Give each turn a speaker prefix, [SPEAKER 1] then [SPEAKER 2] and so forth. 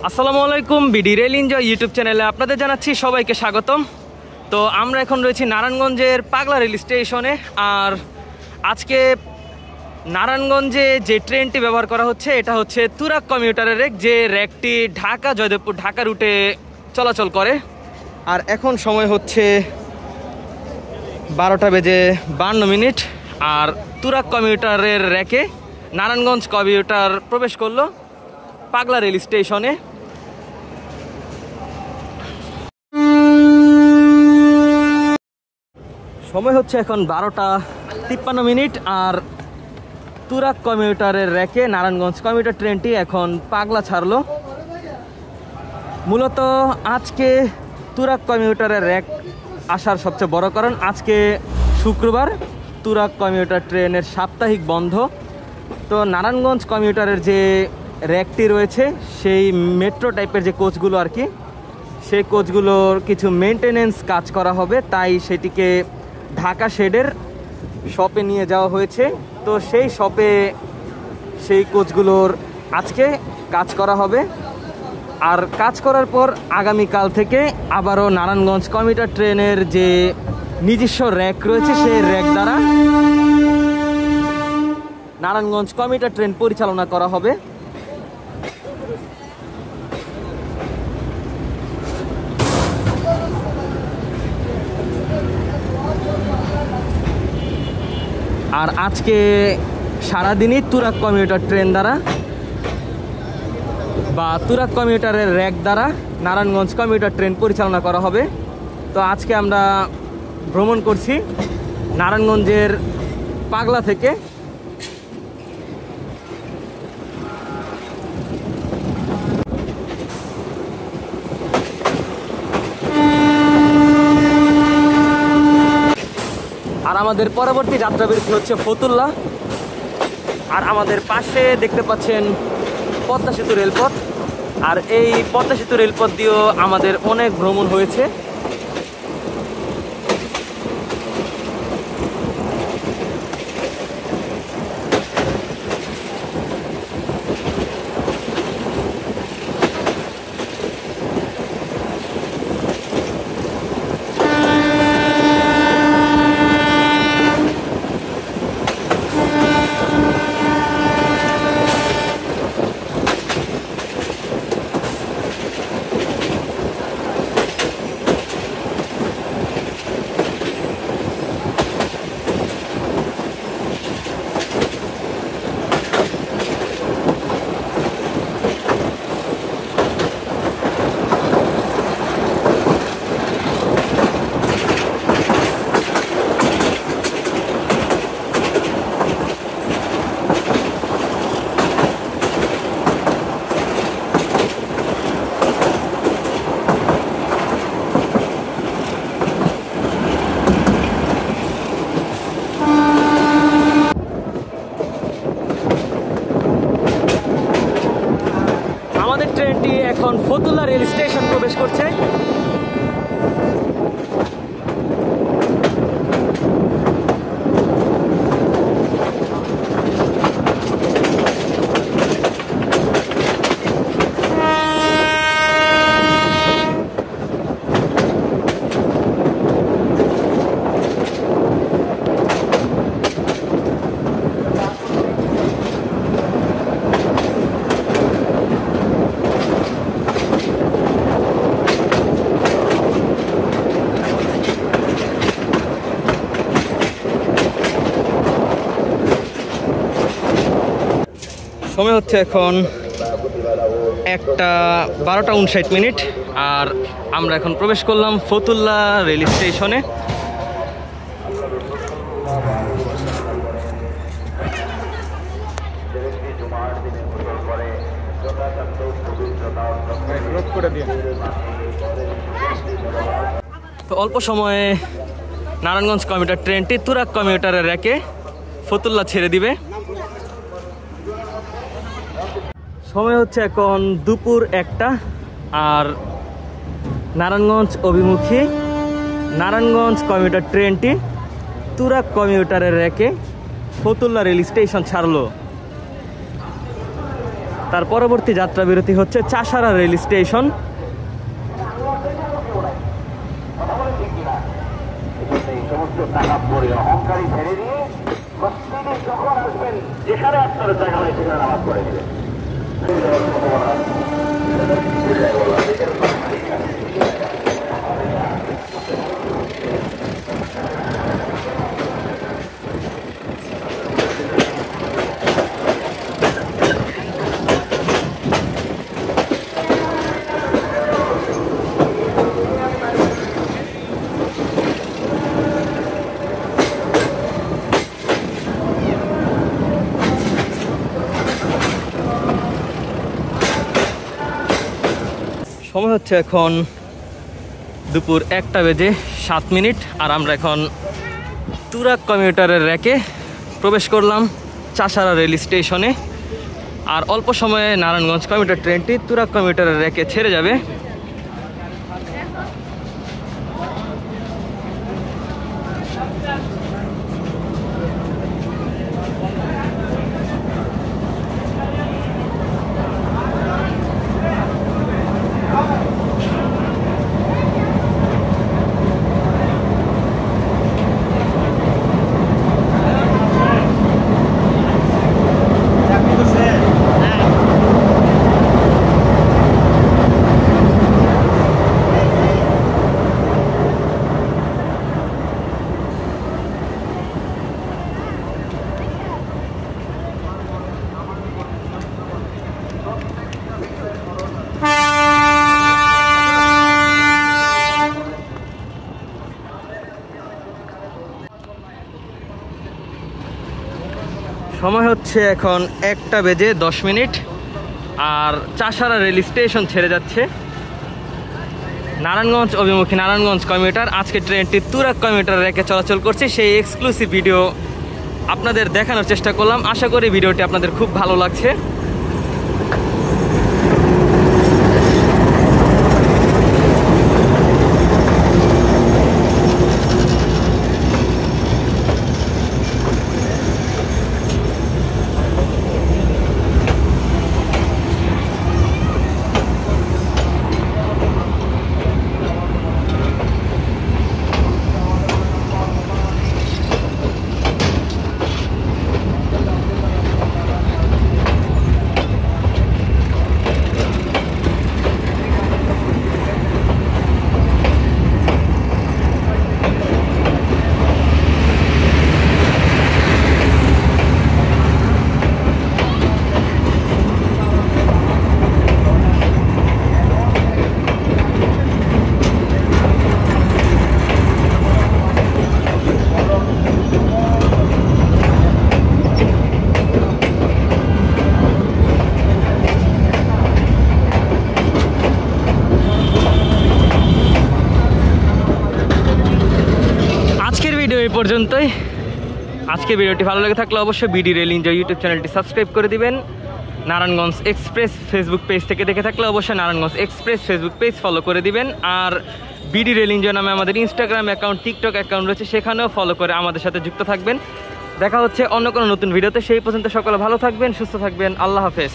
[SPEAKER 1] আসসালামু আলাইকুম, BD rail enjoy YouTube চ্যানেলে আপনাদের জানাচ্ছি সবাইকে স্বাগতম। তো আমরা এখন রয়েছি নারায়ণগঞ্জের পাগলা রেল স্টেশনে। আর আজকে নারায়ণগঞ্জে যে ট্রেনটি ব্যবহার করা হচ্ছে এটা হচ্ছে তুরাগ কমিউটারের রেক, যে রেকটি ঢাকা জয়দেবপুর ঢাকা রুটে চলাচল করে। আর এখন সময় হচ্ছে 12:52। আর তুরাগ কমিউটারের রেকে নারায়ণগঞ্জ কমিউটার প্রবেশ করলো পাগলা রেল স্টেশনে। সময় হচ্ছে এখন 12:53। আর তুরাগ কমিউটারের রেকে নারায়ণগঞ্জ কমিউটার ট্রেনটি এখন পাগলা ছাড়লো। মূলত আজকে তুরাগ কমিউটারের রেক আসার সবচেয়ে বড় কারণ আজকে শুক্রবার, তুরাগ কমিউটার ট্রেনের সাপ্তাহিক বন্ধ। তো নারায়ণগঞ্জ কমিউটারের যে রেকটি রয়েছে সেই মেট্রো টাইপের যে কোচগুলো আর কি, সেই কোচগুলোর কিছু মেনটেনেন্স কাজ করা হবে, তাই সেটিকে ঢাকা শেডের শপে নিয়ে যাওয়া হয়েছে। তো সেই শপে সেই কোচগুলোর আজকে কাজ করা হবে। আর কাজ করার পর আগামীকাল থেকে আবারও নারায়ণগঞ্জ কমিউটার ট্রেনের যে নিজস্ব র্যাক রয়েছে সেই র্যাক দ্বারা নারায়ণগঞ্জ কমিউটার ট্রেন পরিচালনা করা হবে। আর আজকে সারাদিনই তুরাগ কমিউটার ট্রেন দ্বারা বা তুরাগ কমিউটারের র্যাক দ্বারা নারায়ণগঞ্জ কমিউটার ট্রেন পরিচালনা করা হবে। তো আজকে আমরা ভ্রমণ করছি নারায়ণগঞ্জের পাগলা থেকে। আর আমাদের পরবর্তী যাত্রাবিরতি হচ্ছে ফতুল্লা। আর আমাদের পাশে দেখতে পাচ্ছেন পদ্মা সেতু রেলপথ। আর এই পদ্মা সেতু রেলপথ দিয়েও আমাদের অনেক ভ্রমণ হয়েছে। ট্রেনটি এখন ফতুল্লা রেল স্টেশন প্রবেশ করছে। সময় হচ্ছে এখন 12:59। আর আমরা এখন প্রবেশ করলাম ফতুল্লা রেল স্টেশনে। তো অল্প সময়ে নারায়ণগঞ্জ কমিউটার ট্রেনটি তুরাগ কমিউটারের রেকে ফতুল্লা ছেড়ে দিবে। সময় হচ্ছে এখন দুপুর 1টা। আর নারায়ণগঞ্জ অভিমুখী নারায়ণগঞ্জ কমিউটার ট্রেনটি তুরাগ কমিউটারের রেকে ফতুল্লা রেল স্টেশন ছাড়লো। তার পরবর্তী যাত্রা বিরতি হচ্ছে চাষারা রেল স্টেশন।
[SPEAKER 2] যেখানে আপনার জায়গা হয় সেখানে নামাজ পড়ে নেবেন।
[SPEAKER 1] সময় হচ্ছে এখন দুপুর 1:07 আর আমরা এখন তুরাগ কমিউটারের র্যাকে প্রবেশ করলাম চাষারা রেল স্টেশনে। আর অল্প সময়ে নারায়ণগঞ্জ কমিউটার ট্রেনটি তুরাগ কমিউটারের র্যাকে ছেড়ে যাবে। সময় হচ্ছে এখন 1:10 আর চাষারা রেল স্টেশন ছেড়ে যাচ্ছে নারায়ণগঞ্জ অভিমুখী নারায়ণগঞ্জ কমিউটার। আজকে ট্রেনটি তুরাগ কমিউটার রেখে চলাচল করছে, সেই এক্সক্লুসিভ ভিডিও আপনাদের দেখানোর চেষ্টা করলাম। আশা করি ভিডিওটি আপনাদের খুব ভালো লাগছে। এই পর্যন্তই। আজকে ভিডিওটি ভালো লেগে থাকলে অবশ্যই বিডি রেল এনজয় ইউটিউব চ্যানেলটি সাবস্ক্রাইব করে দিবেন। নারায়ণগঞ্জ এক্সপ্রেস ফেসবুক পেজ থেকে দেখে থাকলে অবশ্যই Narayanganj express Facebook page follow করে দিবেন। আর বিডি রেল এনজয় নামে আমাদের ইনস্টাগ্রাম অ্যাকাউন্ট, টিকটক অ্যাকাউন্ট রয়েছে, সেখানেও ফলো করে আমাদের সাথে যুক্ত থাকবেন। দেখা হচ্ছে অন্য কোনো নতুন ভিডিওতে। সেই পর্যন্ত সকলে ভালো থাকবেন, সুস্থ থাকবেন। আল্লাহ হাফেজ।